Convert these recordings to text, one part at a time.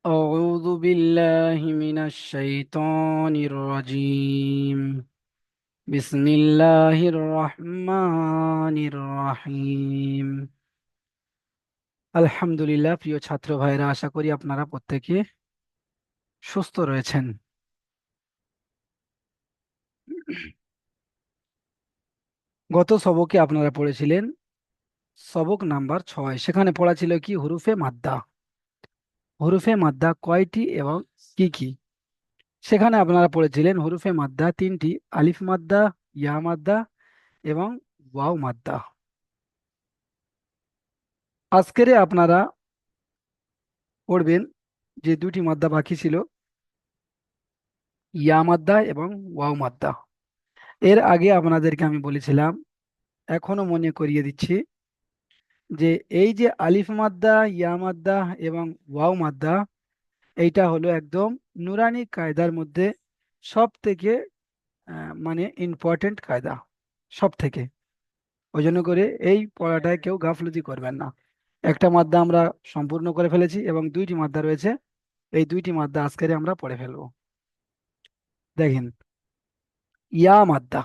أعوذ بالله من الشيطان الرجيم. بسم الله الرحمن الرحيم। আলহামদুলিল্লাহ, প্রিয় ছাত্র ভাইরা, আশা করি আপনারা প্রত্যেকে সুস্থ রয়েছেন। গত সবকে আপনারা পড়েছিলেন সবক নাম্বার 6। সেখানে পড়া ছিল কি হুরুফে মাদ্দা। হুরুফে মাদ্দা কয়টি এবং কি কি? সেখানে আপনারা পড়েছিলেন হুরুফে মাদ্দা তিনটি: আলিফ মাদ্দা, ইয়া মাদ্দা এবং ওয়াও মাদ্দা। আজকের আপনারা পড়বেন যে দুটি মাদ্দা বাকি ছিল, ইয়া মাদ্দা এবং ওয়াও মাদ্দা। এর আগে আপনাদেরকে আমি বলেছিলাম, এখনো মনে করিয়ে দিচ্ছি, যে এই যে আলিফ মাদ্দা, ইয়া মাদ্দা এবং ওয়াও মাদ্দা, এইটা হলো একদম নুরানি কায়দার মধ্যে সব থেকে মানে ইম্পর্টেন্ট কায়দা, সব থেকে। ওই জন্য করে এই পড়াটায় কেউ গাফলতি করবেন না। একটা মাদ্দা আমরা সম্পূর্ণ করে ফেলেছি এবং দুইটি মাদ্দা রয়েছে। এই দুইটি মাদ্দা আজকের আমরা পড়ে ফেলবো। দেখেন, ইয়া মাদ্দা।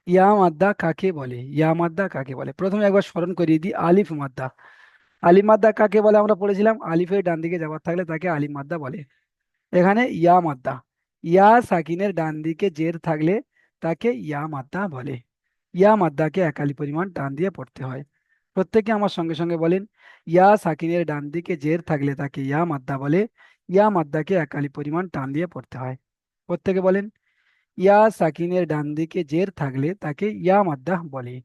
ইয়া মাদ্দা কাকে বলে? ইয়া মাদ্দা কাকে বলে প্রথমে একবার স্মরণ করিয়ে দিই। আলিফ মাদ্দা। আলিফ মাদ্দা কাকে বলে আমরা পড়েছিলাম, আলিফের ডান দিকে যাবার থাকলে তাকে আলিফ মাদ্দা বলে। এখানে ইয়া মাদ্দা, ইয়া সাকিনের ডান দিকে জের থাকলে তাকে ইয়া মাদ্দা বলে। ইয়া মাদ্দাকে একালি পরিমাণ টান দিয়ে পড়তে হয়। প্রত্যেকে আমার সঙ্গে সঙ্গে বলেন, ইয়া সাকিনের ডান দিকে জের থাকলে তাকে ইয়া মাদ্দা বলে। ইয়া মাদ্দাকে একালি পরিমাণ টান দিয়ে পড়তে হয়। প্রত্যেকে বলেন, ইয়া সাকিনের ডান দিকে জের থাকলে তাকে ইয়া মাদ্দাহ বলে।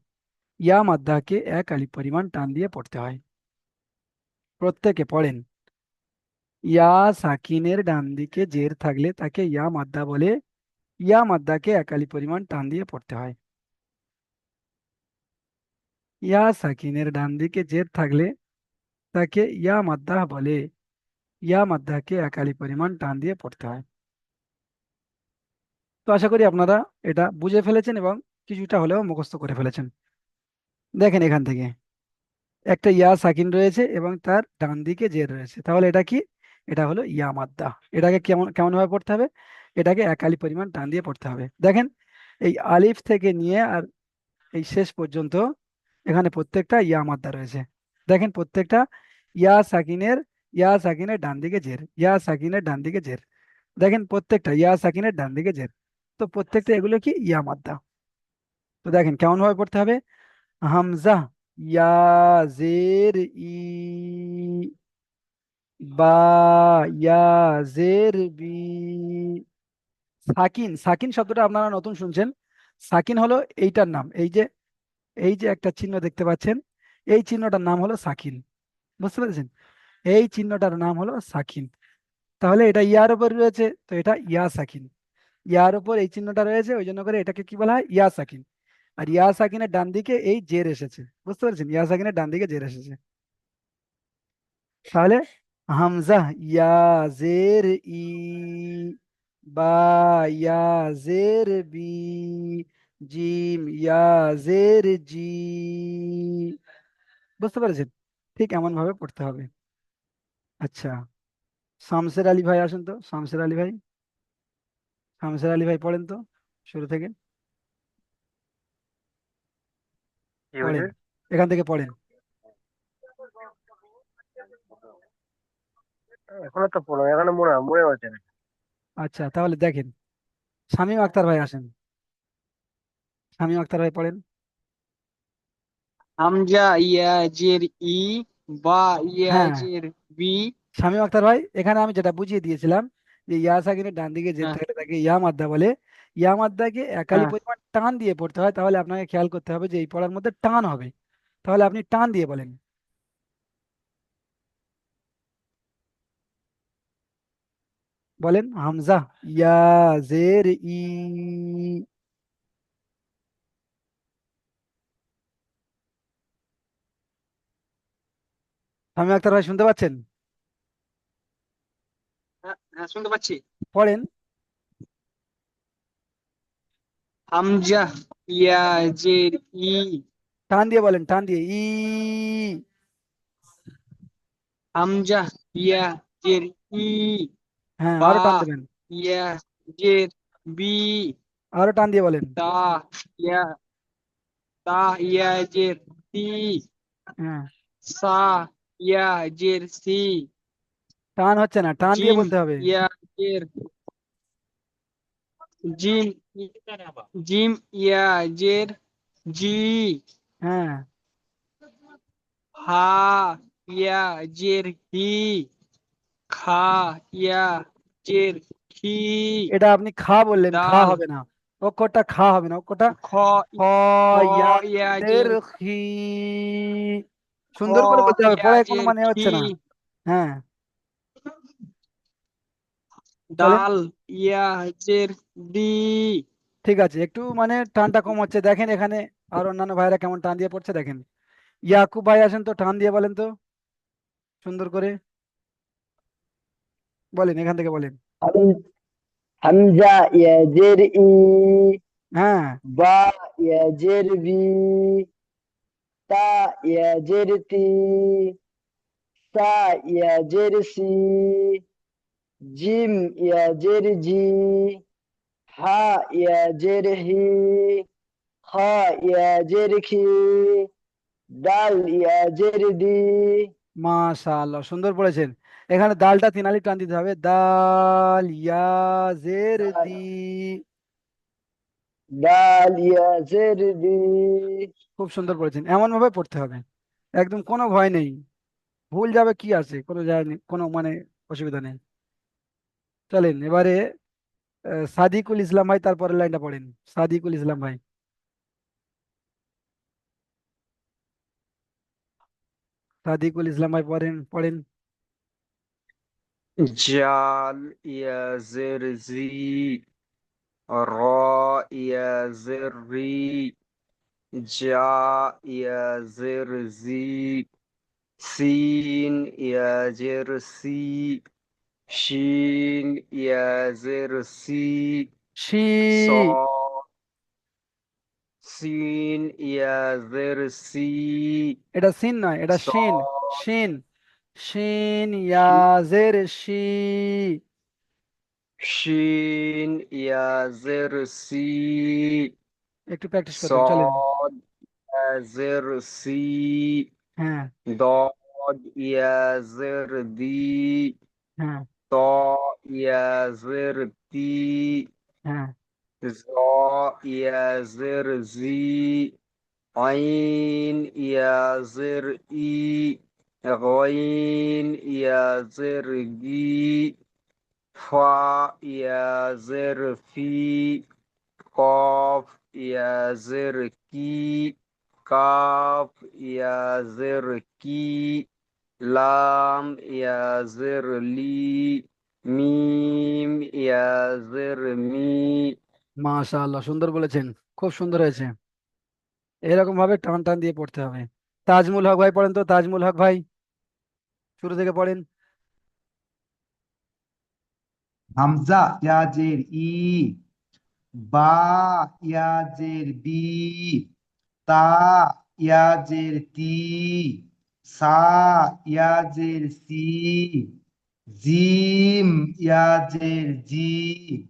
ইয়া মাদ্দাহকে এক আলিফ পরিমাণ টান দিয়ে পড়তে হয়। প্রত্যেকে পড়েন, ইয়া সাকিনের ডান দিকে জের থাকলে তাকে ইয়া মাদ্দা বলে। ইয়া মাদ্দাকে এক আলিফ পরিমাণ টান দিয়ে পড়তে হয়। ইয়া সাকিনের ডান দিকে জের থাকলে তাকে ইয়া মাদ্দাহ বলে। ইয়া মাদ্দাহকে এক আলিফ পরিমাণ টান দিয়ে পড়তে হয়। তো আশা করি আপনারা এটা বুঝে ফেলেছেন এবং কিছুটা হলেও মুখস্থ করে ফেলেছেন। দেখেন, এখান থেকে একটা ইয়া সাকিন রয়েছে এবং তার ডান দিকে জের রয়েছে, তাহলে এটা কি? এটা হলো ইয়া মাদ্দা। এটাকে কেমন কেমন ভাবে পড়তে হবে? এটাকে এক আলিফ পরিমাণ টান দিয়ে পড়তে হবে। দেখেন, এই আলিফ থেকে নিয়ে আর এই শেষ পর্যন্ত এখানে প্রত্যেকটা ইয়া মাদ্দা রয়েছে। দেখেন, প্রত্যেকটা ইয়া সাকিনের, ইয়া সাকিনের ডান দিকে জের, ইয়া সাকিনের ডান দিকে জের। দেখেন, প্রত্যেকটা ইয়া সাকিনের ডান দিকে জের। তো প্রত্যেকটা এগুলো কি ইয়া মাদ্দা। তো দেখেন কেমন ভাবে পড়তে হবে। হামজা, ইয়া, জের ই, বা, ইয়া, জের বি। সাকিন, সাকিন শব্দটা আপনারা নতুন শুনছেন। সাকিন হলো এইটার নাম। এই যে একটা চিহ্ন দেখতে পাচ্ছেন, এই চিহ্নটার নাম হলো সাকিন। বুঝতে পেরেছেন? এই চিহ্নটার নাম হলো সাকিন। তাহলে এটা ইয়ার উপর রয়েছে, তো এটা ইয়া সাকিন। ইয়ার উপর এই চিহ্নটা রয়েছে, ওই জন্য করে এটাকে কি বলা হয়? ইয়া সাকিন। আর ইয়া সাকিনের ডান দিকে এই জের এসেছে। বুঝতে পেরেছেন? ইয়া সাকিনের ডান দিকে জের এসেছে। তাহলে হামজা, ইয়া, জের ই, বা, ইয়া, জের বি, জিম, ইয়া, জের জি। বুঝতে পেরেছেন? ঠিক এমন ভাবে পড়তে হবে। আচ্ছা, শামসের আলী ভাই আসেন তো। শামসের আলী ভাই, শামসের আলী ভাই পড়েন তো শুরু থেকে। কি পড়েন, হয়েছে? এখান থেকে পড়েন। এখনো তো পড়ো, এখনো মনে মনে হচ্ছে না। আচ্ছা, তাহলে দেখেন, শামীম আক্তার ভাই আসেন। শামীম আক্তার ভাই পড়েন। হামজা ইয়া জের ই, বা ইয়া হ্যাঁ, জের বি। শামীম আক্তার ভাই, এখানে আমি যেটা বুঝিয়ে দিয়েছিলাম, যে ইয়া সাকিনের ডান দিকে জের হ্যাঁ, থাকলে তাকে ইয়া মাদ্দা বলে। ইয়া মাদ্দাকে একালি হ্যাঁ। পরিমাণ টান দিয়ে পড়তে হয়। তাহলে আপনাকে খেয়াল করতে হবে যে এই পড়ার মধ্যে টান হবে। তাহলে আপনি টান দিয়ে বলেন। বলেন, হামজা, ইয়া, জের ই। শামীম আক্তার ভাই শুনতে পাচ্ছেন? হ্যাঁ, হ্যাঁ, শুনতে পাচ্ছি। পড়েন। হামজা ইয়া জের ই, টান দিয়ে বলেন, টান দিয়ে ই। হামজা ইয়া জের ই, হ্যাঁ, বা আরো টান দেবেন। ইয়া জের বি, আরো টান দিয়ে বলেন। তা ইয়া তা ইয়া জের তি, হ্যাঁ, সা ইয়া জের সি, টান হচ্ছে না, টান দিয়ে জিম বলতে হবে। ইয়া জের জিম, জিম ইয়া জের জি, হ্যাঁ, হা ইয়া জের হি, খা ইয়া জের খি, এটা আপনি খা বললেন, খা দাল হবে না। অক্ষরটা খা হবে না, অক্ষরটা খ, খ, খ ইয়া ইয়া জের জের খি। খ সুন্দর করে বলতে হবে, ইয়া পড়ায় কোনো জের মানে খি, হচ্ছে না। হ্যাঁ, বলেন। দাল ইয়া জের দি, ঠিক আছে, একটু মানে টানটা কম হচ্ছে, দেখেন এখানে আর অন্যান্য ভাইরা কেমন টান দিয়ে পড়ছে দেখেন। ইয়াকুব ভাই আসেন তো, টান দিয়ে বলেন তো সুন্দর করে, বলেন এখান থেকে বলেন। হাম- হামজা ইয়াজের ই, হ্যাঁ, বা ইয়াজের বি, তা ইয়াজের তি, সা ইয়াজের সি, জিম ইয়াজের জি, হা ইয়াজের হি, খা ইয়াজের খি, দাল ইয়াজের দি, মাশাআল্লাহ, সুন্দর পড়েছেন। এখানে দালটা তিনালি টান দিতে হবে, দাল ইয়া জের দি। দাল ইয়াজের দি। খুব সুন্দর পড়েছেন, এমন ভাবে পড়তে হবে, একদম কোনো ভয় নেই। ভুল যাবে কি আছে, কোনো যায় নেই, কোনো মানে অসুবিধা নেই। চলেন এবারে সাদিকুল ইসলাম ভাই তারপরের লাইনটা পড়েন। সাদিকুল ইসলাম ভাই, সাদিকুল ইসলাম ভাই পড়েন পড়েন। জাল ইয়া জের জি, র ইয়া জের রি, জা ইয়া জের জি, সিন ইয়া জের সি, শিন ইয়া জের সি, শি, স সিন ইয়া জের সি, এটা সিন নয়, এটা স শিন। শিন, শিন শি- ইয়াজের শি। শিন ইয়া জের সি, একটু প্র্যাকটিস করবেন, চলেন। صاد زر سي، হ্যাঁ, ضاد يا زر دي، হ্যাঁ, طاء يا زر تي، হ্যাঁ, ظاء يا زر زي، عين يا زر إي، غين يا زر جي، فاء يا زر في، قاف يا زر كي، কাফ ইয়া জের কি, লাম ইয়া জের লি, মিম ইয়া জের মি। মাশাআল্লাহ, সুন্দর বলেছেন, খুব সুন্দর হয়েছে। এরকম ভাবে টান টান দিয়ে পড়তে হবে। তাজমুল হক ভাই পড়েন তো, তাজমুল হক ভাই শুরু থেকে পড়েন। হামজা ইয়াজের ই, বা ইয়াজের বি, তা ইয়াজের তি, সা ইয়াজের সি, জিম ইয়াজের জি,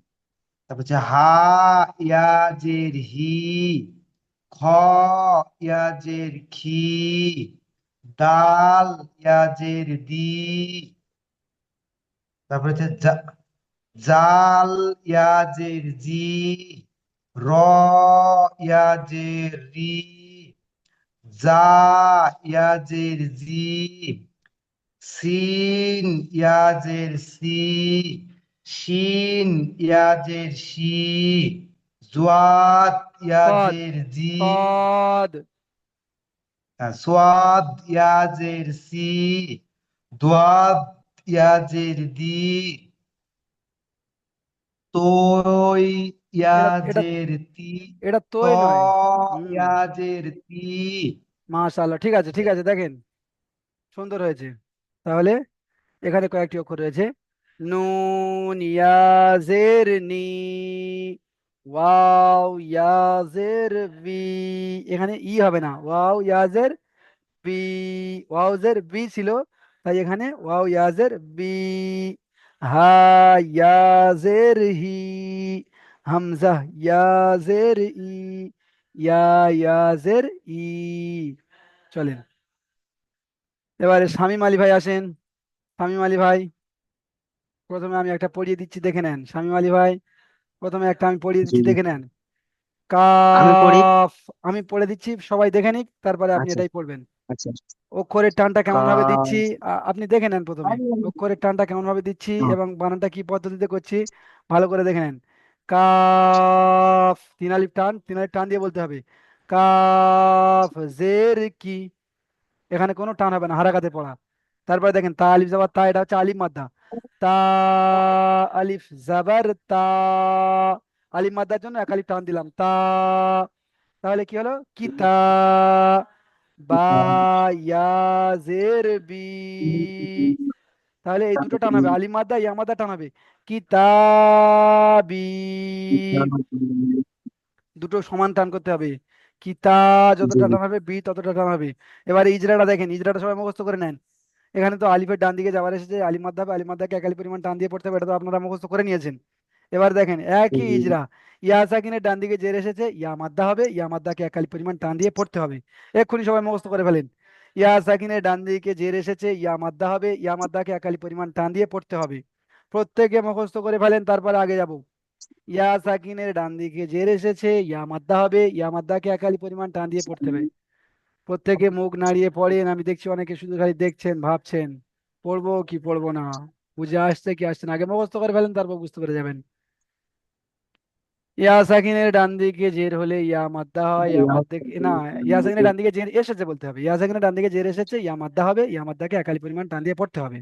তারপর হচ্ছে হা ইয়াজের হি, খ ইয়াজের খি, দাল ইয়াজের দি, তারপরে হচ্ছে জাল ইয়াজের জি, র ইয়াজের রি, জা ইয়াজের জি, সিন ইয়াজের সি, শিন ইয়াজের শি, জুয়াদ সদ, ইয়াজের জি, সদ। সোয়াদ ইয়াজের সি, দোয়াদ ইয়াজের দি, তোই এটা এটা ইয়াজের তি, এটা ত তোই নয়। হুম, ইয়াজের তি। মাশাআল্লাহ, ঠিক আছে ঠিক আছে, দেখেন সুন্দর হয়েছে। তাহলে এখানে কয়েকটি অক্ষর রয়েছে। নুন ইয়াজের নি, ওয়াও ইয়াজের বি। এখানে ই হবে না, ওয়াও ইয়াজের বি। ওয়াও জের বি ছিল, তাই এখানে ওয়াও ইয়াজের বি, হা ইয়াজের হি, হামজা ইয়াজের ই, ইয়া ইয়াজের ই। চলেন এবারে শামীম আলী ভাই আসেন। শামীম আলী ভাই, প্রথমে আমি একটা পড়িয়ে দিচ্ছি, দেখে নেন। শামীম আলী ভাই, প্রথমে একটা আমি পড়িয়ে জি দিচ্ছি, দেখে নেন। আমি পড়ি। কাফ। আমি পড়ে দিচ্ছি, সবাই দেখে নিক, তারপরে আপনি আচ্ছা এটাই পড়বেন। আচ্ছা। অক্ষরের টানটা কেমন ভাবে দিচ্ছি কাফ। আপনি দেখে নেন প্রথমে। অক্ষরের টানটা কেমন ভাবে দিচ্ছি এবং বানানটা কি পদ্ধতিতে করছি ভালো করে দেখে নেন। কাফ, তিন আলিফ টান, তিন আলিফ টান দিয়ে বলতে হবে। কাফ জের কি, এখানে কোনো টান হবে না, হারাকাতে পড়া। তারপরে দেখেন তা আলিফ জাবার তা, এটা হচ্ছে আলিফ মাদ্দা। তা আলিফ জাবার তা, আলিফ মাদ্দার জন্য এক আলিফ টান দিলাম তা। তাহলে কি হলো, কিতা, বা ইয়া জের বি। তাহলে এই দুটো টানাবে, আলিফ মাদ্দা ইয়া মাদ্দা টানাবে, কিতাবি। দুটো সমান টান করতে হবে। কিতা যতটা টান হবে, বি ততটা টান হবে। এবার ইজরাটা দেখেন, ইজরাটা সবাই মুখস্থ করে নেন। এখানে তো আলিফের ডান দিকে যাবার এসেছে, আলিফ মাদ্দা হবে, আলিফ মাদ্দাকে একালি পরিমাণ টান দিয়ে পড়তে হবে, এটা তো আপনারা মুখস্থ করে নিয়েছেন। এবার দেখেন একই ইজরা, ইয়া সাকিনের ডান দিকে জের এসেছে, ইয়া মাদ্দা হবে, ইয়া মাদ্দাকে একালি পরিমাণ টান দিয়ে পড়তে হবে। এক্ষুনি সবাই মুখস্থ করে ফেলেন। ইয়া সাকিনের ডান দিকে জের এসেছে, ইয়া মাদ্দা হবে, ইয়া মাদ্দাকে একালি পরিমাণ টান দিয়ে পড়তে হবে। প্রত্যেকে মুখস্থ করে ফেলেন, তারপরে আগে যাব। ইয়া সাকিনের ডান দিকে জের এসেছে, ইয়া মাদ্দা হবে, ইয়া মাদ্দাকে একালি পরিমাণ টান দিয়ে পড়তে হবে। প্রত্যেকে মুখ নাড়িয়ে পড়েন, আমি দেখছি অনেকে শুধু খালি দেখছেন, ভাবছেন পড়বো কি পড়বো না, বুঝে আসছে কি আসছে না, আগে মুখস্থ করে ফেলেন, তারপর বুঝতে পেরে যাবেন। ইয়া সাকিনের ডান দিকে জের হলে ইয়া মাদ্দা হয়, ইয়া মাদ্দা না, ইয়া সাকিনের ডান দিকে জের এসেছে বলতে হবে। ইয়া সাকিনের ডান দিকে জের এসেছে, ইয়া মাদ্দা হবে, ইয়া মাদ্দাকে একালি পরিমাণ টান দিয়ে পড়তে হবে।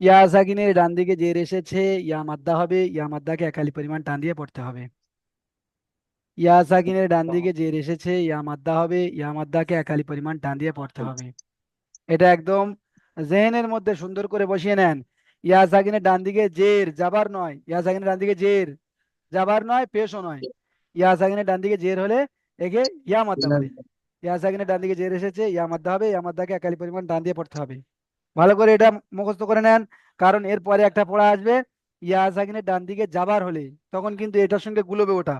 ইয়া সাকিনের ডান দিকে জের এসেছে, ইয়া মাদ্দা হবে, ইয়া মাদ্দাকে একালি পরিমাণ টান দিয়ে পড়তে হবে। ইয়া সাকিনের ডান দিকে জের এসেছে, ইয়া মাদ্দা হবে, ইয়া মাদ্দাকে একালি পরিমাণ টান দিয়ে পড়তে হবে। এটা একদম জেহেনের মধ্যে সুন্দর করে বসিয়ে নেন। ইয়া সাকিনের ডান দিকে জের জাবার নয়, ইয়া সাকিনের ডান দিকে জের জাবার নয়, পেশও নয়। ইয়া সাকিনের ডান দিকে জের হলে একে ইয়া মাদ্দা বলে। ইয়া সাকিনের ডান দিকে জের এসেছে, ইয়া মাদ্দা হবে, ইয়া মাদ্দাকে একালি পরিমাণ টান দিয়ে পড়তে হবে। ভালো করে এটা মুখস্থ করে নেন, কারণ এরপরে একটা পড়া আসবে। ইয়া সাকিনের ডান দিকে যাবার হলে তখন কিন্তু এটার সঙ্গে গুলোবে ওটা,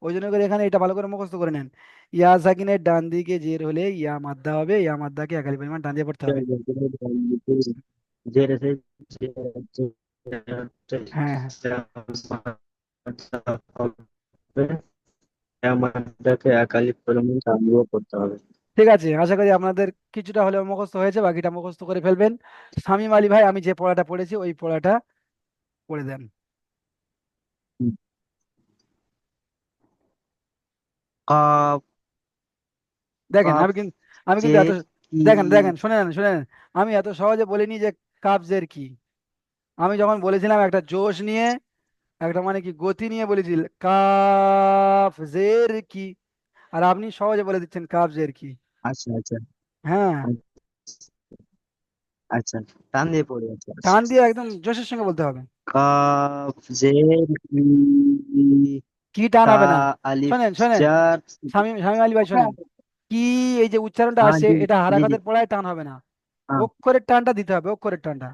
ওই জন্য করে এখানে এটা ভালো করে মুখস্থ করে নেন। ইয়া সাকিনের ডান দিকে জের হলে ইয়া মাদ্দা হবে, ইয়া মাদ্দাকে একালি পরিমাণ টান দিয়ে পড়তে হবে। হ্যাঁ হ্যাঁ, আমাদেরকে একালি পরিমাণ চালিয়ে করতে হবে। ঠিক আছে, আশা করি আপনাদের কিছুটা হলেও মুখস্থ হয়েছে, বাকিটা মুখস্থ করে ফেলবেন। শামীম আলী ভাই, আমি যে পড়াটা পড়েছি ওই পড়াটা পড়ে দেন। কাপ। দেখেন কাপ আমি কিন্তু এত, জের কি। দেখেন দেখেন, শুনে নেন শুনে নেন। আমি এত সহজে বলিনি যে কাবজের কি। আমি যখন বলেছিলাম একটা জোশ নিয়ে, একটা মানে কি গতি নিয়ে বলেছি কাফজের কি, আর আপনি সহজে বলে দিচ্ছেন কাবজের কি। আচ্ছা আচ্ছা হ্যাঁ, আচ্ছা। টান দিয়ে পড়ে আছে। টান দিয়ে একদম জোশের সঙ্গে বলতে হবে। কাপ জের কি। কি টান তা হবে না। আলিফ শোনেন শোনেন, চার। শামীম শামীম আলী ভাই শোনেন, কি, এই যে উচ্চারণটা হ্যাঁ আসছে জি এটা জি জি। হারাকাতের পড়ায় টান হবে না, হ্যাঁ, অক্ষরের টানটা দিতে হবে, অক্ষরের টানটা।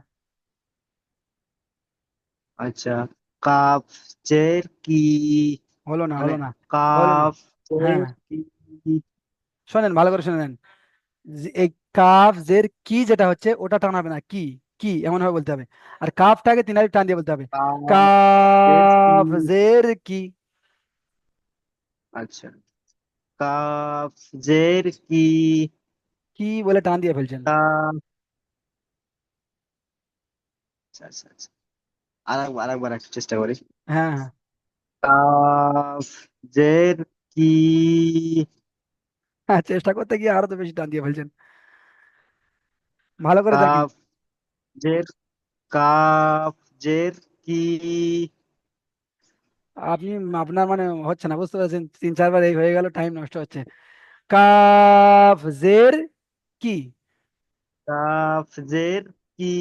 আচ্ছা। কাপ জের কি। হলো না মানে হলো না, হলো না। কাপ হ্যাঁ জের হ্যাঁ, কি। শোনেন ভালো করে শুনে নেন। এই কাফ জের কি যেটা হচ্ছে ওটা টান হবে না, কি, কি এমন ভাবে বলতে হবে। আর কাফটাকে তিন আলিফ টান দিয়ে বলতে হবে। কাপ জের কি। কাফ জের কি। আচ্ছা। কাপ জের কি। কি বলে টান দিয়ে ফেলছেন। কাপ। আচ্ছা আচ্ছা আচ্ছা। আরেকবার একটু চেষ্টা করি। হ্যাঁ হ্যাঁ, কাফ জের কি। হ্যাঁ, চেষ্টা করতে গিয়ে আরো তো বেশি টান দিয়ে ফেলছেন। ভালো করে দেখেন। কাফ জের। কাফ জের কি। আপনি, আপনার মানে হচ্ছে না, বুঝতে পারছেন, তিন চারবার এই হয়ে গেল, টাইম নষ্ট হচ্ছে। কাফ জের কি। কাফ জের কি।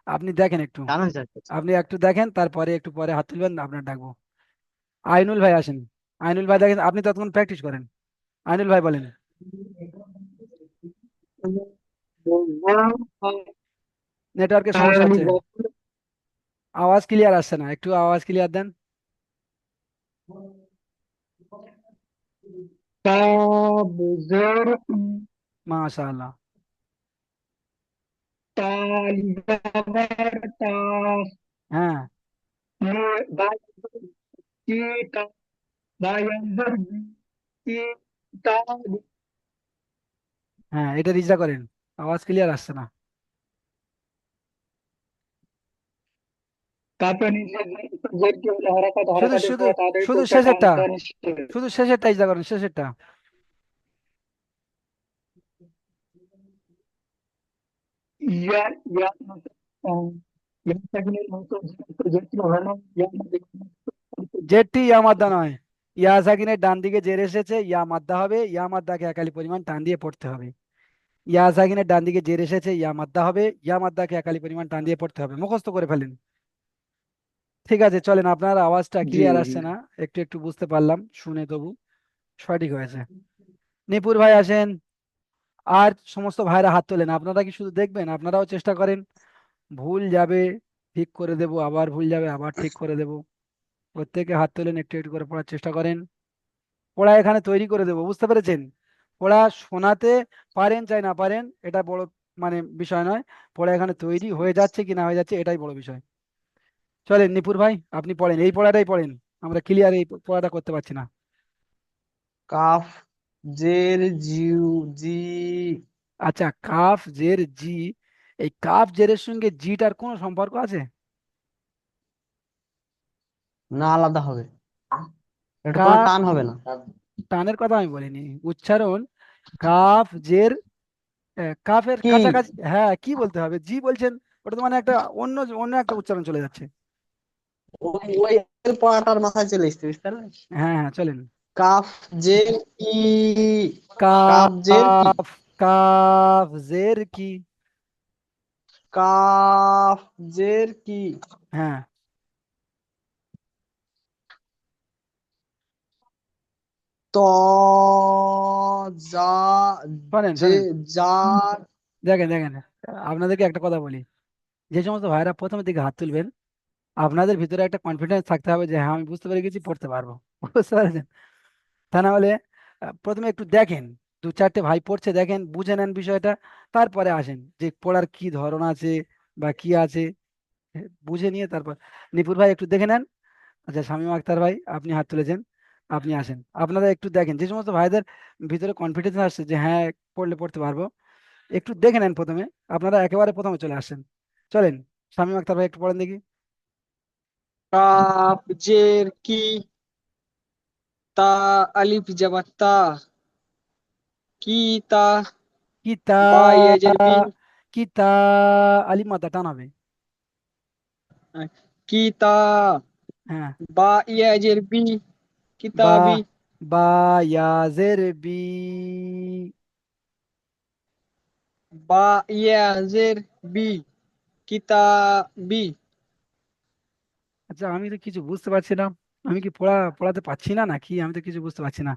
আপনি দেখেন একটু, টান হয়ে যাচ্ছে। আপনি একটু দেখেন, তারপরে একটু পরে হাত তুলবেন, আপনার ডাকবো। আইনুল ভাই আসেন। আইনুল ভাই দেখেন, আপনি ততক্ষণ প্র্যাকটিস করেন। আইনুল ভাই বলেন। নেটওয়ার্কের সমস্যা হচ্ছে, আওয়াজ ক্লিয়ার আসছে না, একটু আওয়াজ ক্লিয়ার দেন। মাশাআল্লাহ। হ্যাঁ, হ্যাঁ, এটা রিজা করেন, আওয়াজ ক্লিয়ার আসছে না। শুধু শুধু শুধু শেষেরটা, শুধু শেষেরটা ইজা করেন, শেষেরটা। জেডটি ইয়া মাদ্দা নয়, ইয়া সাকিনের ডান দিকে জের এসেছে, ইয়া মাদ্দা হবে, ইয়া মাদ্দাকে একালি পরিমাণ টান দিয়ে পড়তে হবে। ইয়া সাকিনের ডান দিকে জের এসেছে, ইয়া মাদ্দা হবে, ইয়া মাদ্দাকে একালি পরিমাণ টান দিয়ে পড়তে হবে, মুখস্থ করে ফেলেন। ঠিক আছে, চলেন, আপনার আওয়াজটা ক্লিয়ার আসছে না, একটু একটু বুঝতে পারলাম, শুনে তবু সঠিক হয়েছে। নিপুর ভাই আসেন, আর সমস্ত ভাইরা হাত তোলেন, আপনারা কি শুধু দেখবেন? আপনারাও চেষ্টা করেন, ভুল যাবে ঠিক করে দেব, আবার ভুল যাবে আবার ঠিক করে দেব। প্রত্যেকে হাত তোলেন, একটু একটু করে পড়ার চেষ্টা করেন। পড়া এখানে তৈরি করে দেবো, বুঝতে পেরেছেন? পড়া শোনাতে পারেন চাই না পারেন এটা বড় মানে বিষয় নয়, পড়া এখানে তৈরি হয়ে যাচ্ছে কি না হয়ে যাচ্ছে এটাই বড় বিষয়। চলেন নিপুর ভাই, আপনি পড়েন, এই পড়াটাই পড়েন, আমরা ক্লিয়ার এই পড়াটা করতে পারছি না। কাফ জের জিউ জি। আচ্ছা, কাফ জের জি, এই কাফ জেরের সঙ্গে জিটার কোনো সম্পর্ক আছে? না, আলাদা হবে, এটা কোনো কাফ, টান হবে না। টানের কথা আমি বলিনি, উচ্চারণ। কাফ জের কাফের কি কাছাকাছি, হ্যাঁ কি বলতে হবে, জি বলছেন, ওটা তো মানে একটা অন্য অন্য একটা উচ্চারণ চলে যাচ্ছে। ওই ওই পড়াটার মাথায় চলে এসছে, বুঝতে পারলে? হ্যাঁ, হ্যাঁ, চলেন। কাফ জের ই। কাফ জের কি? কাফ, কাফ জের কি। কাফ জের কি? হ্যাঁ, ত যা শোনেন জে শোনেন, জার। দেখেন দেখেন, আপনাদেরকে একটা কথা বলি, যে সমস্ত ভাইরা প্রথমের দিকে হাত তুলবেন, আপনাদের ভিতরে একটা কনফিডেন্স থাকতে হবে যে হ্যাঁ আমি বুঝতে পেরে গেছি, পড়তে পারবো। বুঝতে পেরেছেন? তা না হলে প্রথমে একটু দেখেন, দু চারটে ভাই পড়ছে দেখেন, বুঝে নেন বিষয়টা, তারপরে আসেন যে পড়ার কি ধরন আছে বা কি আছে, বুঝে নিয়ে তারপর। নিপুর ভাই একটু দেখে নেন। আচ্ছা, শামীম আখতার ভাই আপনি হাত তুলেছেন, আপনি আসেন, আপনারা একটু দেখেন, যে সমস্ত ভাইদের ভিতরে কনফিডেন্স আসছে যে হ্যাঁ পড়লে পড়তে পারবো, একটু দেখে নেন প্রথমে, আপনারা একেবারে প্রথমে চলে আসেন। চলেন, শামীম আখতার ভাই একটু পড়েন দেখি। কাফ জের কি। তা আলিফ জবর তা। কি তা। কিতা, বা ইয়াজের বি। কিতা, আলিফ মাদ্দা টান হবে। কি তা। হ্যাঁ, বা ইয়াজের বি। বা, কিতাবি। বা ইয়াজের বি। বা ইয়াজের বি। কিতাবি। আচ্ছা, আমি তো কিছু বুঝতে পারছি না, আমি কি পড়াতে পারছি না নাকি, আমি তো কিছু বুঝতে পারছি না।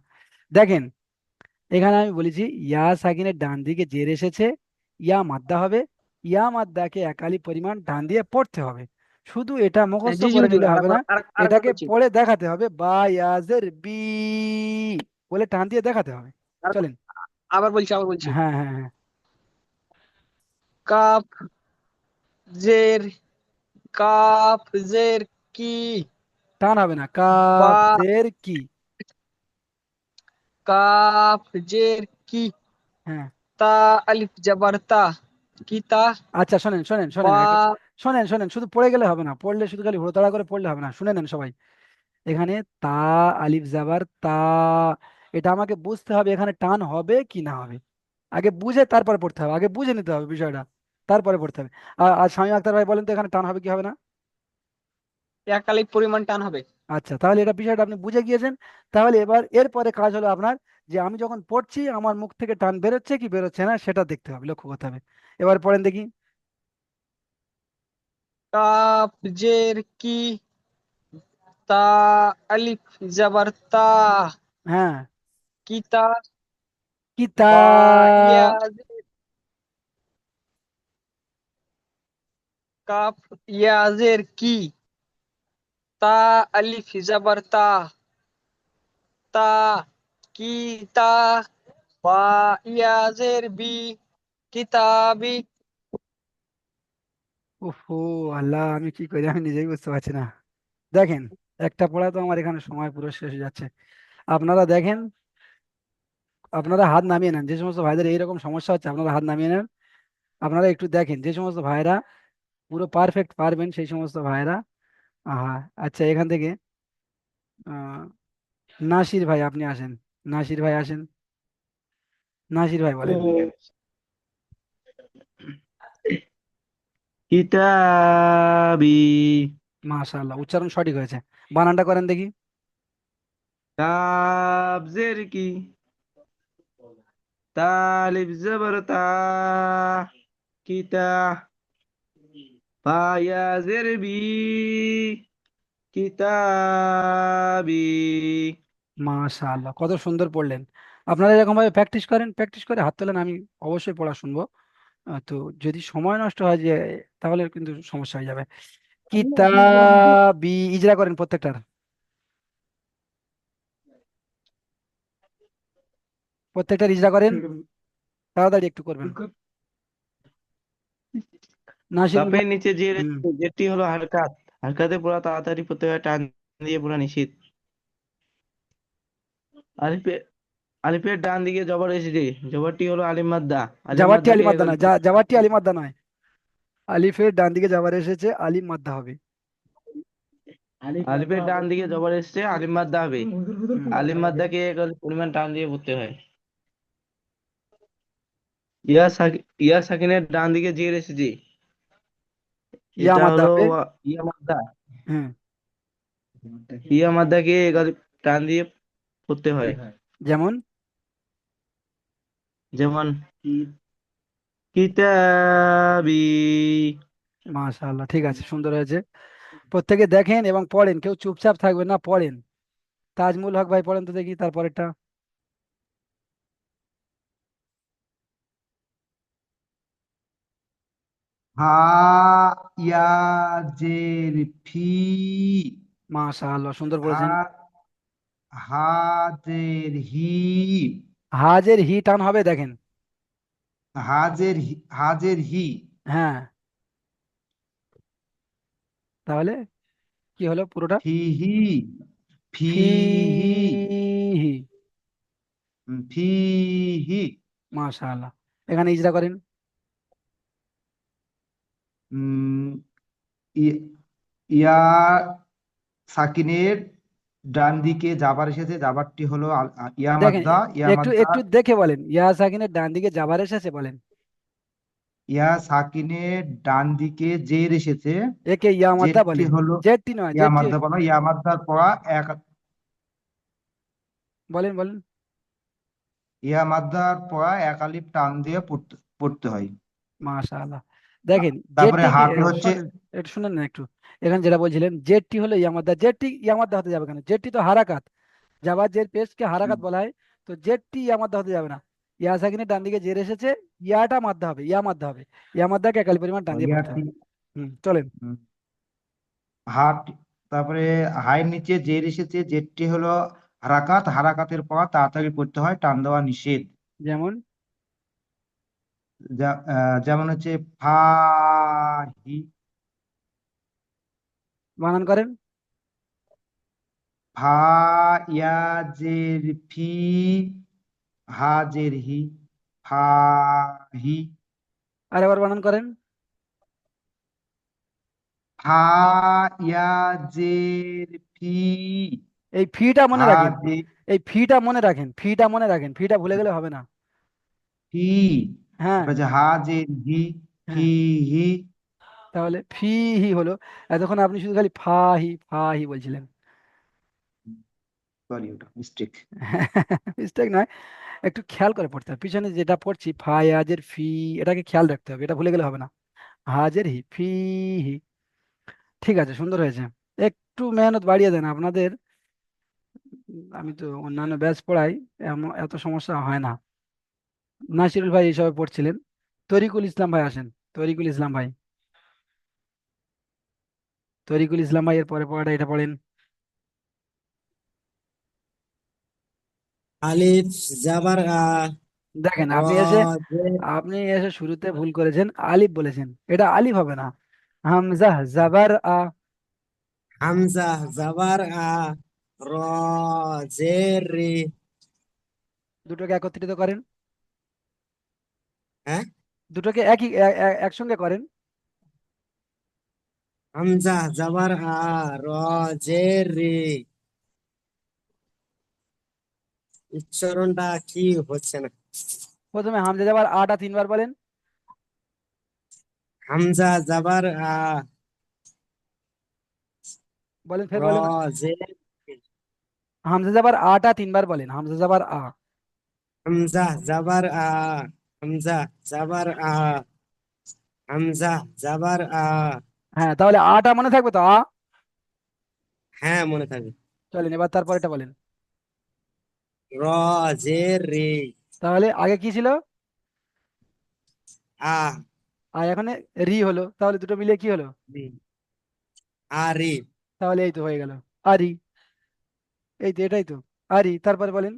দেখেন, এখানে আমি বলেছি ইয়া সাকিনের ডান দিকে জের এসেছে, ইয়া মাদ্দা হবে, ইয়া মাদ্দাকে একালি পরিমাণ ডান দিয়ে পড়তে হবে। শুধু এটা মুখস্থ জি জি করে হুজুর, নিলে হবে না, আরেকবার এটাকে বলছি। পড়ে দেখাতে হবে, বা ইয়াজের বি বলে টান দিয়ে দেখাতে হবে। আরেকবার- চলেন। আবার বলছি। হ্যাঁ, হ্যাঁ, হ্যাঁ, কাফ জের। কাফ জের কি। টান হবে না, বা কাফ জের কি। কাফ জের কি। হ্যাঁ, তা আলিফ জবর তা। কি তা। আচ্ছা, শোনেন শোনেন শোনেন বা শোনেন শোনেন, শুধু পড়ে গেলে হবে না, পড়লে শুধু খালি হুড়োতাড়া করে পড়লে হবে না, শুনে নেন সবাই। এখানে তা, আলিফ জাবার তা, এটা আমাকে বুঝতে হবে এখানে টান হবে কি না হবে, আগে বুঝে তারপরে পড়তে হবে, আগে বুঝে নিতে হবে বিষয়টা, তারপরে পড়তে হবে। আর স্বামী আক্তার ভাই বলেন তো এখানে টান হবে কি হবে না? এক আলিফ পরিমাণ টান হবে। আচ্ছা, তাহলে এটা বিষয়টা আপনি বুঝে গিয়েছেন। তাহলে এবার এরপরে কাজ হলো আপনার, যে আমি যখন পড়ছি আমার মুখ থেকে টান বেরোচ্ছে কি বেরোচ্ছে না সেটা দেখতে হবে, লক্ষ্য করতে হবে। এবার পড়েন দেখি। কাফ জের কি। তা আলিফ জবর তা। হ্যাঁ, কি তা। কিতা, বা ইয়া কাফ ইয়া জের কি, তা আলিফ জাবার তা, তা কি তা, বা ইয়া জের বি, কিতাবি। ওহো, আল্লাহ, আমি কি করি আমি নিজেই বুঝতে পারছি না। দেখেন, একটা পড়া তো আমার এখানে সময় পুরো শেষ হয়ে যাচ্ছে। আপনারা দেখেন, আপনারা হাত নামিয়ে নেন, যে সমস্ত ভাইদের এইরকম সমস্যা হচ্ছে আপনারা হাত নামিয়ে নেন। আপনারা একটু দেখেন যে সমস্ত ভাইরা পুরো পারফেক্ট পারবেন সেই সমস্ত ভাইরা। আহা, আচ্ছা, এখান থেকে আহ, নাসির ভাই আপনি আসেন। নাসির ভাই আসেন। নাসির ভাই বলেন। কিতাবি। মাশাআল্লাহ, উচ্চারণ সঠিক হয়েছে। বানানটা করেন দেখি। কাব জের কি, তালিব জবর তা, কিতা, বা ইয়া জের বি, কিতাবি। মাশাআল্লাহ, কত সুন্দর পড়লেন। আপনারা এরকম ভাবে প্র্যাকটিস করেন, প্র্যাকটিস করে হাত তোলেন, আমি অবশ্যই পড়া শুনবো। তো যদি সময় নষ্ট হয় যে, তাহলে কিন্তু সমস্যা হয়ে যাবে। কিতাবি, ইজরা করেন প্রত্যেকটার। প্রত্যেকটার ইজরা করেন, তাড়াতাড়ি একটু করবেন। নাসিরুল কাপের ভাই। নিচে যে হুম। যেটি হলো হারকাত, হারকাতে পড়া তাড়াতাড়ি পড়তে হয়, টান দিয়ে পড়া নিষেধ। আলিফে আলিফের ডান দিকে জবর এসেছে, জবরটি হলো আলিম মাদ্দা, আলিম জাবারটি আলিম মাদ্দাকে মাদ্দা নয়, জাবারটি আলিম মাদ্দা নয়। আলিফের ডান দিকে জাবার এসেছে, আলিম মাদ্দা হবে। আলিফের ডান দিকে জবর এসেছে, আলিম মাদ্দা হবে। হুম। আলিম মাদ্দাকে এক পরিমাণ টান দিয়ে পড়তে হয়। ইয়া সাকিনের ডান দিকে জের এসেছে, ইয়া এটা মাদ্দা হলো হবে। ইয়া মাদ্দা। হ্যাঁ। ইয়া মাদ্দাকে এক টান দিয়ে পড়তে হয়। যেমন। যেমন কিতাবি। মাশাআল্লাহ, ঠিক আছে, সুন্দর হয়েছে। প্রত্যেকে দেখেন এবং পড়েন, কেউ চুপচাপ থাকবে না, পড়েন। তাজমুল হক ভাই পড়েন তো দেখি তারপরেরটা। হা ইয়া জের ফি, মাশাআল্লাহ, সুন্দর হা পড়েছেন। হা জের হি, হাজের হি টান হবে, দেখেন। হাজের হি, হ্যাঁ, তাহলে কি হলো পুরোটা? ফিহি, ফিহি, ফিহি। ফিহি। মাশাআল্লাহ, এখানে ইজরা করেন। উম, ই- ইয়া সাকিনের ডান দিকে জাবার এসেছে, জাবারটি হলো ইয়া দেখেন, মাদ্দা, ইয়া একটু মাদ্দা। একটু দেখে বলেন, ইয়া সাকিনের ডান দিকে যাবার এসেছে বলেন। ইয়া সাকিনের ডান দিকে জের এসেছে, একে ইয়া মাদ্দা জেরটি বলে। হলো জেডটি নয়, ইয়া জেডটি। মাদ্দা বলা, ইয়া মাদ্দার পড়া এক, বলেন বলেন। ইয়া মাদ্দার পড়া এক আলিফ টান দিয়ে পড়তে পড়তে হয়। মাশাআল্লাহ, দেখেন তারপরে জেডটি কি হাতে হচ্ছে, শোনেন, একটু শুনেন না একটু। এখানে যেটা বলছিলেন জেডটি হলো ইয়া মাদ্দা, জেডটি ইয়া মাদ্দা হতে যাবে কেন? জেডটি তো হারাকাত, যাবার জের পেশকে হারাকাত বলা হয়। তো জেডটি ইয়া মাদ্দা হতে যাবে না। ইয়া সাকিনের ডান দিকে জের এসেছে, ইয়াটা মাদ্দা হবে, ইয়া মাদ্দা হবে। ইয়া মাদ্দাকে একালি পরিমাণ টান দিয়ে পড়তে হবে। ইয়াটি, চলেন। হাট, তারপরে হায়ের নিচে জের এসেছে, জেরটি হলো হারাকাত, হারাকাতের পর তাড়াতাড়ি পড়তে হয়, টান দেওয়া নিষেধ। যেমন। যেমন হচ্ছে ফাহি, বানান করেন। ফা ইয়া জের ফি, হা জের হি, ফাহি। আর এবার বানান করেন। ফা ইয়া জের ফি, এই ফিটা মনে হা রাখেন। জে এই ফিটা মনে রাখেন, ফিটা মনে রাখেন, ফিটা ভুলে গেলে হবে না। ফি, হ্যাঁ। তারপরে যে হা জের হি, ফি হ্যাঁ, হি। তাহলে ফিহি হলো। এতক্ষণ আপনি শুধু খালি ফাহি ফাহি বলছিলেন। সরি, ওটা মিস্টেক। মিস্টেক নয়, একটু খেয়াল করে পড়তে হবে, পিছনে যেটা পড়ছি ফায়াজের ফি, এটাকে খেয়াল রাখতে হবে, এটা ভুলে গেলে হবে না। হাজের হি ফিহি। ঠিক আছে, সুন্দর হয়েছে। একটু মেহনত বাড়িয়ে দেন আপনাদের। আমি তো অন্যান্য ব্যাচ পড়াই, এত সমস্যা হয় না। নাসিরুল ভাই এইসবে পড়ছিলেন। তরিকুল ইসলাম ভাই আসেন। তরিকুল ইসলাম ভাই। তরিকুল ইসলাম ভাই এর পরে পড়াটা এটা পড়েন। আলিফ জাবার আ, দেখেন র জের আপনি এসে শুরুতে ভুল করেছেন, আলিফ বলেছেন, এটা আলিফ হবে না, হামজা জাবার আ। হামজা জাবার আ, র জের রি। দুটোকে একত্রিত করেন, হ্যাঁ, দুটোকে একসঙ্গে করেন। হামজা জাবার আ, র জের রি। উচ্চারণটা কি হচ্ছে না। প্রথমে হামজা যাবার আটা 3 বার বলেন। হামজা জাবার আ, বলেন, ফের র বলেন। জের রি। হামজা যাবার আটা 3 বার বলেন, হামজা যাবার আ। হামজা জাবার আ, হামজা জাবার আ, হামজা জাবার আ। হ্যাঁ, তাহলে আটা মনে থাকবে তো, আ। হ্যাঁ, মনে থাকবে। চলেন এবার তারপরেটা বলেন। র জের রি। তাহলে আগে কি ছিল? আ আর এখানে রি হলো, তাহলে দুটো মিলে কি হলো? রি। আ রি। তাহলে এই তো হয়ে গেল, আরি। এই তো, এটাই তো আরি। তারপরে বলেন।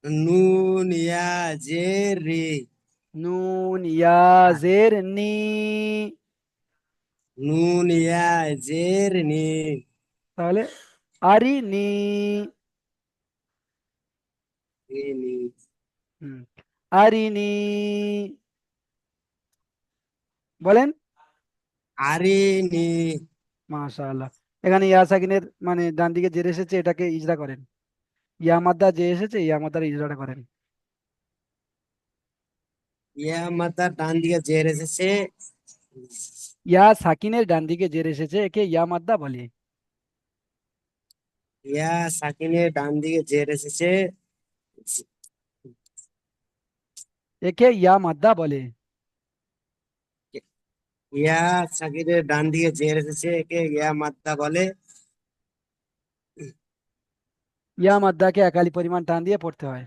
নুন ইয়া জের রি। নুন ইয়া জের নি। নুন ইয়া জের নি। তাহলে আরি নি। নি নি। হুম, আরি নি বলেন। আরি নি। মাশাআল্লাহ। এখানে ইয়া সাকিনের মানে ডান দিকে জের এসেছে, এটাকে ইজরা করেন। ইয়া মাদ্দা যে এসেছে, ইয়া মাদ্দার ইজরাটা করেন। ইয়া মাতার ডান দিকে জের এসেছে। ইয়া সাকিনের ডান দিকে জের এসেছে, একে ইয়া মাদ্দা বলে। ইয়া সাকিনের ডান দিকে জের এসেছে। একে ইয়া মাদ্দা বলে। ইয়া সাকিনের ডান দিকে জের এসেছে, একে ইয়া মাত্রা বলে। ইয়া মাদ্দাকে একালি পরিমাণ টান দিয়ে পড়তে হয়,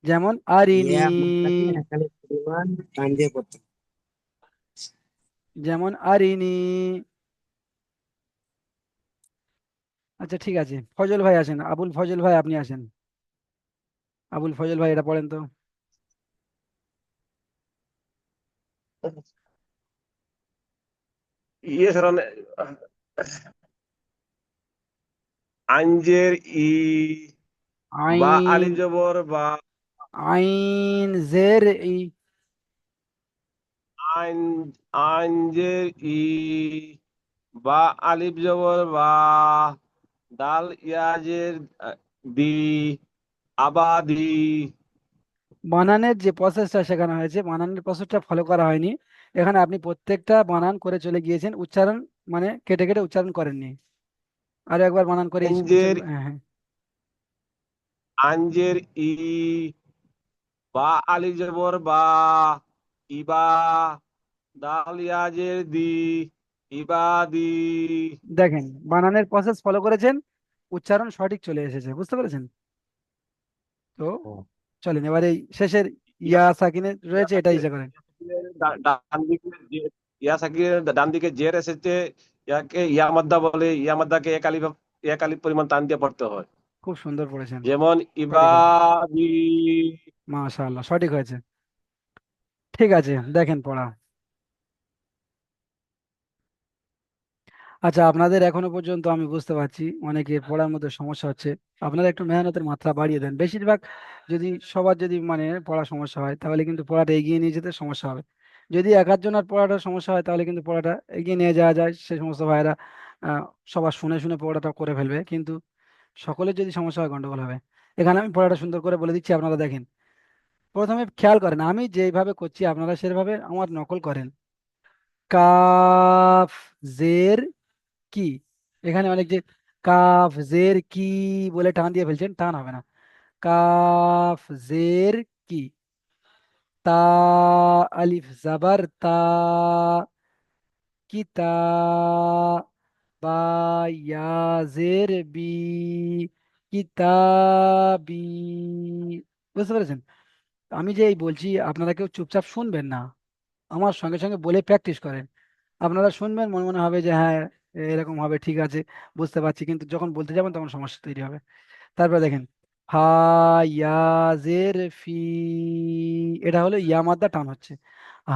যেমন আরিনি। ইয়া মাত্রাকে একালে পরিমাণ ডান দিয়ে পড়তে। যেমন আরিনি। আচ্ছা ঠিক আছে, ফজল ভাই আসেন, আবুল ফজল ভাই আপনি আসেন। আবুল ফজল ভাই এটা পড়েন তো। ইয়ে সরান, আঞ্জের ই, বা আইন, আলিফ জবর বা, আইন জের ই। আইন, আঞ্জের ই, বা আলিফ জবর বা, দাল ইয়াজের দি, আবাদি। বানানের যে প্রসেসটা শেখানো হয়েছে, বানানের প্রসেসটা ফলো করা হয়নি। এখানে আপনি প্রত্যেকটা বানান করে চলে গিয়েছেন, উচ্চারণ মানে কেটে কেটে উচ্চারণ করেননি। আরো একবার বানান করে আঞ্জের, হ্যাঁ হ্যাঁ। আঞ্জের ই, বা আলিফ জবর বা, ইবা, দাল ইয়াজের দি, ইবাদি। দেখেন, বানানের প্রসেস ফলো করেছেন, উচ্চারণ সঠিক চলে এসেছে, বুঝতে পেরেছেন তো? চলেন এবার এই শেষের ইয়া, ইয়া সাকিনে ইয়া রয়েছে, এটা সাকিরের ইজা করেন। ডান দিকে ইয়া সাকিরের ডান দিকে জের এসেছে, ইয়াকে ইয়া মাদ্দা বলে, ইয়া মাদ্দাকে এক আলিফ পরিমাণ টান দিয়ে পড়তে হয়। খুব সুন্দর পড়েছেন, যেমন সঠিক হয়েছে। ইবাদি। মাশাআল্লাহ, সঠিক হয়েছে। ঠিক আছে, দেখেন পড়া। আচ্ছা, আপনাদের এখনো পর্যন্ত আমি বুঝতে পারছি অনেকের পড়ার মধ্যে সমস্যা হচ্ছে। আপনারা একটু মেহনতের মাত্রা বাড়িয়ে দেন। বেশিরভাগ যদি সবার যদি মানে পড়া সমস্যা হয়, তাহলে কিন্তু পড়াটা এগিয়ে নিয়ে যেতে সমস্যা হবে। যদি এক আধজনের পড়াটা সমস্যা হয়, তাহলে কিন্তু পড়াটা এগিয়ে নিয়ে যাওয়া যায়, সেই সমস্ত ভাইয়েরা সবার শুনে শুনে পড়াটা করে ফেলবে, কিন্তু সকলের যদি সমস্যা হয় গন্ডগোল হবে। এখানে আমি পড়াটা সুন্দর করে বলে দিচ্ছি, আপনারা দেখেন। প্রথমে খেয়াল করেন, আমি যেইভাবে করছি আপনারা সেভাবে আমার নকল করেন। কাফ জের কি। এখানে অনেক যে কাফ জের কি বলে টান দিয়ে ফেলছেন, টান হবে না। কাফ জের কি। তা আলিফ জাবার তা, কি তা। বা ইয়া জের বি, কিতাবি। বুঝতে পেরেছেন? আমি যে এই বলছি, আপনারা কেউ চুপচাপ শুনবেন না, আমার সঙ্গে সঙ্গে বলে প্র্যাকটিস করেন। আপনারা শুনবেন, মনে মনে হবে যে হ্যাঁ এরকম হবে, ঠিক আছে বুঝতে পারছি, কিন্তু যখন বলতে যাবেন তখন সমস্যা তৈরি হবে। তারপর দেখেন, হা ইয়া জের ফি, এটা হলো ইয়া মাদ্দা টান হচ্ছে।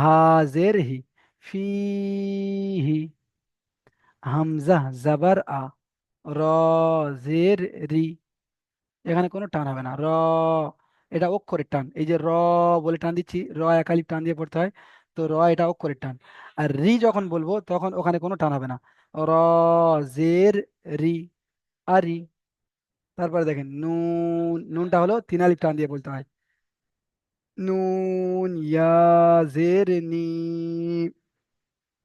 হা জের হি, ফি হি। হামজা জাবার আ, র জের রি, এখানে কোনো টান হবে না। র, এটা অক্ষরের টান, এই যে র বলে টান দিচ্ছি, র একালিপ টান দিয়ে পড়তে হয়, তো র এটা অক্ষরের টান। আর রি যখন বলবো তখন ওখানে কোনো টান হবে না। র জের রি, আর রি। তারপরে দেখেন নুন, নুনটা হলো তিন আলিফ টান দিয়ে বলতে হয়। নুন ইয়া জের নি,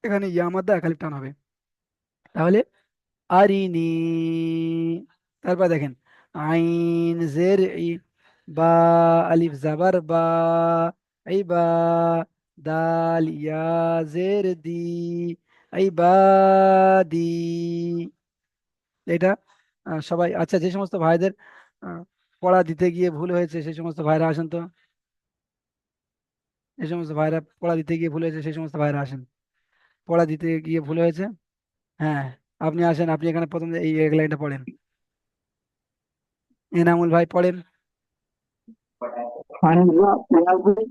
এখানে ইয়া মাদ্দা একালিফ টান হবে, তাহলে আরিনি। তারপর দেখেন আইন জের ই, বা আলিফ জাবার বা, এই বা, দাল ইয়া জের দি, এই বা দি। এটা সবাই, আচ্ছা যে সমস্ত ভাইদের আহ, পড়া দিতে গিয়ে ভুল হয়েছে সেই সমস্ত ভাইরা আসেন তো, যে সমস্ত ভাইরা পড়া দিতে গিয়ে ভুল হয়েছে সেই সমস্ত ভাইরা আসেন। পড়া দিতে গিয়ে ভুল হয়েছে, হ্যাঁ আপনি আসেন, আপনি এখানে প্রথম এই এক লাইনটা পড়েন। এনামুল ভাই পড়েন। হামজা ইয়াজের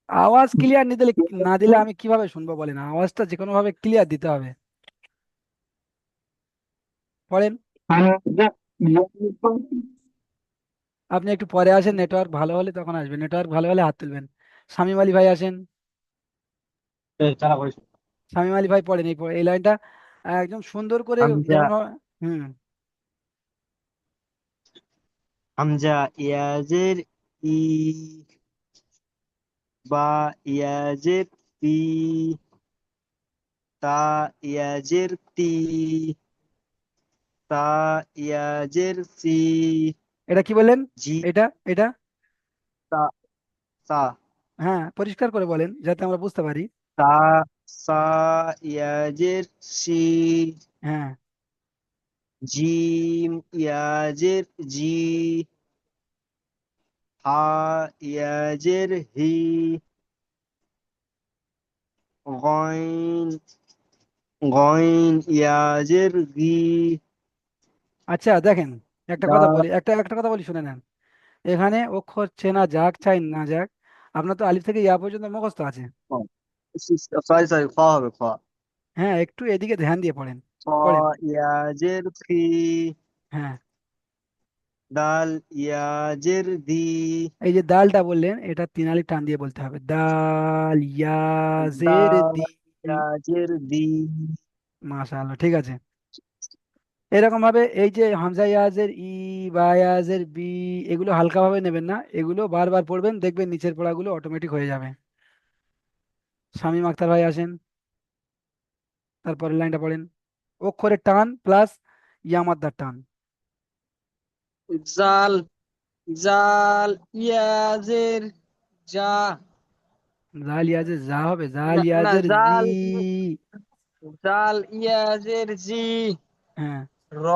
আওয়াজ ক্লিয়ার নিতে, না দিলে আমি কিভাবে শুনবো বলেন, আওয়াজটা যে কোনো ভাবে ক্লিয়ার দিতে হবে। পড়েন। হামজা ইয়াজের আপনি একটু পরে আসেন, নেটওয়ার্ক ভালো হলে তখন আসবেন, নেটওয়ার্ক ভালো হলে হাত তুলবেন। শামীম আলী ভাই আসেন। চালা করিস। শামীম আলী ভাই পড়েন এই লাইনটা একদম সুন্দর করে, হামজা যেমন হুম। হামজা ইয়াজের ই, বা ইয়াজের তি, তা ইয়াজের তি, তা ইয়াজের সি, এটা কি বললেন? জি এটা তা, সা, হ্যাঁ পরিষ্কার করে বলেন যাতে আমরা বুঝতে পারি। তা, সা ইয়াজের সি, হ্যাঁ, জিম ইয়াজের জি, হা ইয়াজের হি, গইন গইন ইয়াজের গি, আচ্ছা দেখেন, একটা কথা দাল। বলি, একটা কথা বলি শুনে নেন। এখানে অক্ষর চেনা যাক চাই না যাক, আপনার তো আলিফ থেকে ইয়া পর্যন্ত মুখস্থ আছে। সরি সরি, খ হবে খ। হ্যাঁ একটু এদিকে ধ্যান দিয়ে পড়েন। খ পড়েন। ইয়াজের ফি, হ্যাঁ, দাল ইয়াজের দি, এই যে দালটা বললেন এটা তিন আলিফ টান দিয়ে বলতে হবে, দাল ইয়া জের দাল দি। ইয়াজের দি, মাশাআল্লাহ, ঠিক আছে। এরকম ভাবে এই যে হামজা ইয়াজের ই বা ইয়াজের বি, এগুলো হালকা ভাবে নেবেন না, এগুলো বারবার পড়বেন, দেখবেন নিচের পড়াগুলো অটোমেটিক হয়ে যাবে। শামীম আখতার ভাই আসেন, তারপরের লাইনটা পড়েন। অক্ষরের টান প্লাস ইয়ামাদ্দার টান। জাল, জাল ইয়াজের যা, জাল ইয়াজের যা হবে, জাল না না, ইয়াজের জি। জাল ইয়াজের জি, হ্যাঁ। র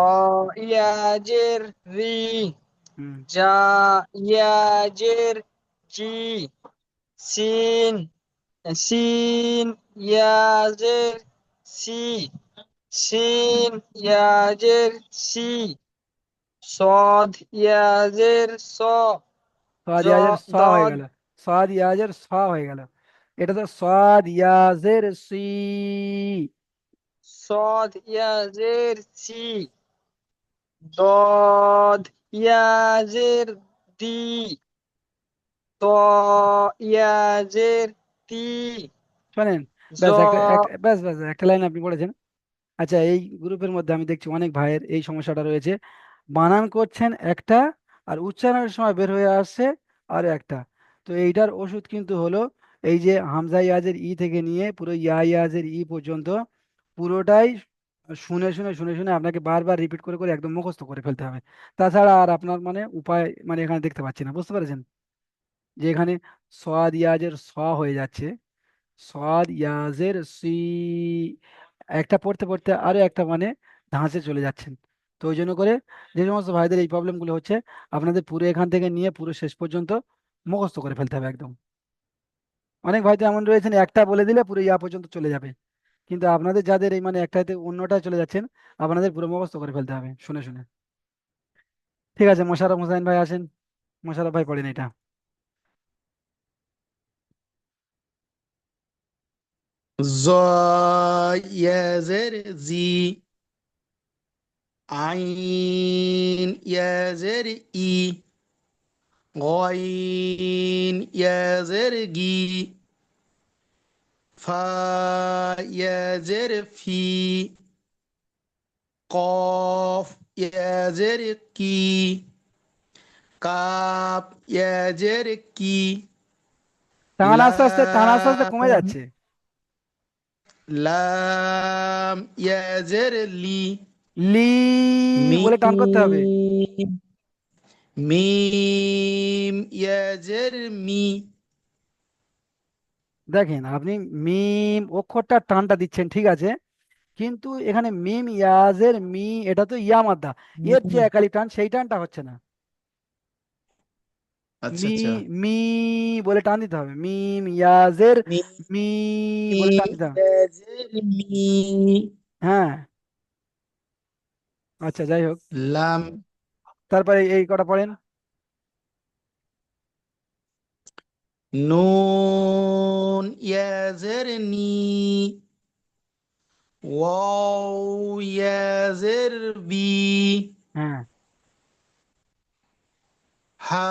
ইয়াজের রি, হুম। যা ইয়াজের জি, সিন, সিন ইয়াজের সি, সিন ইয়াজের সি, সদ ইয়াজের স, জ সাদ ইয়াজের স হয়ে দদ, গেল, সাদ ইয়াজের স হয়ে গেল। এটা তো সাদ ইয়াজের সি। সদ ইয়াজের সি, দদ ইয়াজের দি, ত ইয়াজের তি, শোনেন, জ। ব্যাস একটা লাইন আপনি পড়েছেন। আচ্ছা এই গ্রুপের মধ্যে আমি দেখছি অনেক ভাইয়ের এই সমস্যাটা রয়েছে, বানান করছেন একটা আর উচ্চারণের সময় বের হয়ে আসছে আর একটা। তো এইটার ওষুধ কিন্তু হলো এই যে হামজা ইয়াজের ই থেকে নিয়ে পুরো ইয়া ইয়াজের ই পর্যন্ত পুরোটাই শুনে আপনাকে বারবার রিপিট করে করে একদম মুখস্থ করে ফেলতে হবে। তাছাড়া আর আপনার মানে উপায় মানে এখানে দেখতে পাচ্ছি না, বুঝতে পেরেছেন? যে এখানে সোয়াদ ইয়াজের স হয়ে যাচ্ছে, সদ ইয়াজের সি, একটা পড়তে পড়তে আরো একটা মানে ধাঁচে চলে যাচ্ছেন। তো ওই জন্য করে যে সমস্ত ভাইদের এই প্রবলেমগুলো হচ্ছে, আপনাদের পুরো এখান থেকে নিয়ে পুরো শেষ পর্যন্ত মুখস্থ করে ফেলতে হবে একদম। অনেক ভাই তো এমন রয়েছেন, একটা বলে দিলে পুরো ইয়া পর্যন্ত চলে যাবে, কিন্তু আপনাদের যাদের এই মানে একটাতে অন্যটায় চলে যাচ্ছেন, আপনাদের পুরো মুখস্থ করে ফেলতে হবে শুনে শুনে। ঠিক আছে, মোশাররফ হোসাইন ভাই আসেন। মোশাররফ ভাই পড়েন এটা। زي عين إي غين جي في قاف كي কাপ কি টান আস্তে আস্তে, টান আস্তে আস্তে কমে লাম যাচ্ছে। লাম লি লি বলে টান করতে হবে। মিম মিম মি দেখেন আপনি মিম অক্ষরটা টানটা দিচ্ছেন ঠিক আছে, কিন্তু এখানে মিম ইয়াজের মি, এটা তো ইয়া মাদ্দা, এর যে একালি টান সেই টানটা হচ্ছে না। আচ্ছা মি আচ্ছা মি বলে টান দিতে হবে, মিম ইয়াজের মিম মি বলে টান দিতে হবে। মি হ্যাঁ, আচ্ছা যাই হোক, লাম তারপরে এই কটা পড়েন। নুন নি واو بي হ্যাঁ, ها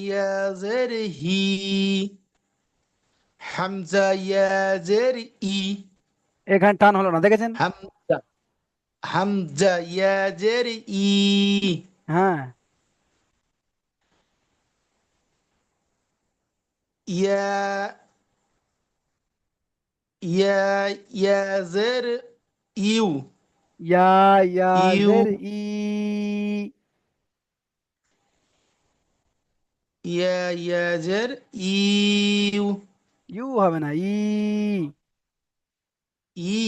هي হামজা ই এখানে টান হলো না, দেখেছেন? হামজা হামজা ই হ্যাঁ, ইয়া ইয়া ইউ ইয়া ইউ ইয়াজের ই, ইয়াজের ইউ ইউ হবে না, ই। ই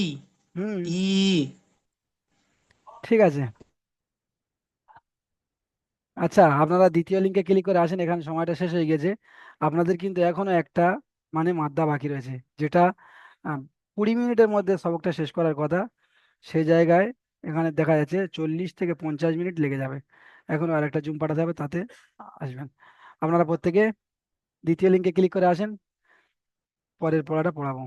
হুম, ই ঠিক আছে। আচ্ছা, আপনারা দ্বিতীয় লিঙ্কে ক্লিক করে আসেন, এখানে সময়টা শেষ হয়ে গেছে। আপনাদের কিন্তু এখনো একটা মানে মাদ্দা বাকি রয়েছে, যেটা 20 মিনিটের মধ্যে সবকটা শেষ করার কথা। সেই জায়গায় এখানে দেখা যাচ্ছে 40 থেকে 50 মিনিট লেগে যাবে। এখনো আর একটা জুম পাঠাতে হবে, তাতে আসবেন। আপনারা প্রত্যেকে দ্বিতীয় লিঙ্কে ক্লিক করে আসেন, পরের পড়াটা পড়াবো।